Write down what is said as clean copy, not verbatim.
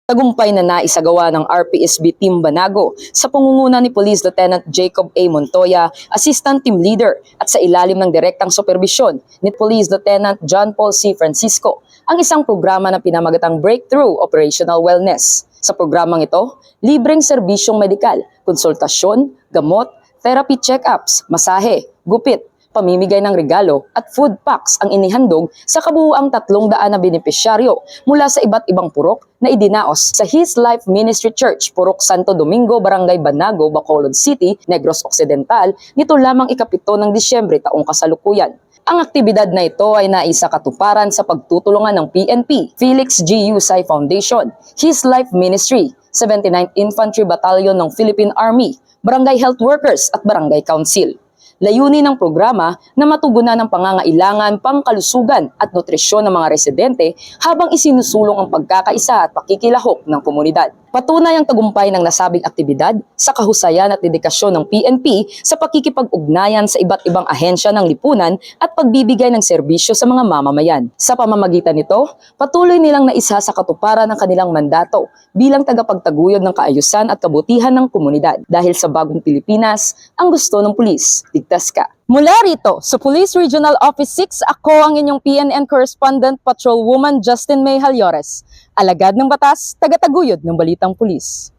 Tagumpay na naisagawa ng RPSB Team Banago sa pangunguna ni Police Lieutenant Jacob A. Montoya, Assistant Team Leader, at sa ilalim ng direktang superbisyon ni Police Lieutenant John Paul C. Francisco, ang isang programa na pinamagatang Breakthrough Operational Wellness. Sa programang ito, libreng serbisyong medikal, konsultasyon, gamot, therapy check-ups, masahe, gupit, pamimigay ng regalo at food packs ang inihandog sa kabuuang 300 na benepisyaryo mula sa iba't ibang purok na idinaos sa His Life Ministry Church, Purok Santo Domingo, Barangay Banago, Bacolod City, Negros Occidental, nito lamang ika-7 ng Disyembre taong kasalukuyan. Ang aktibidad na ito ay naisakatuparan sa pagtutulungan ng PNP, Felix G. Yusay Foundation, His Life Ministry, 79th Infantry Battalion ng Philippine Army, Barangay Health Workers at Barangay Council. Layunin ng programa na matugunan ang pangangailangan, pangkalusugan at nutrisyon ng mga residente habang isinusulong ang pagkakaisa at pakikilahok ng komunidad. Patunay ang tagumpay ng nasabing aktibidad sa kahusayan at dedikasyon ng PNP sa pakikipag-ugnayan sa iba't ibang ahensya ng lipunan at pagbibigay ng serbisyo sa mga mamamayan. Sa pamamagitan nito, patuloy nilang naisa sa katuparan ng kanilang mandato bilang tagapagtaguyod ng kaayusan at kabutihan ng komunidad. Dahil sa bagong Pilipinas, ang gusto ng pulis, ligtas ka. Mula rito sa Police Regional Office 6, ako ang inyong PNN Correspondent Patrolwoman Justin May Halyores. Alagad ng batas, tagataguyod ng balitang pulis.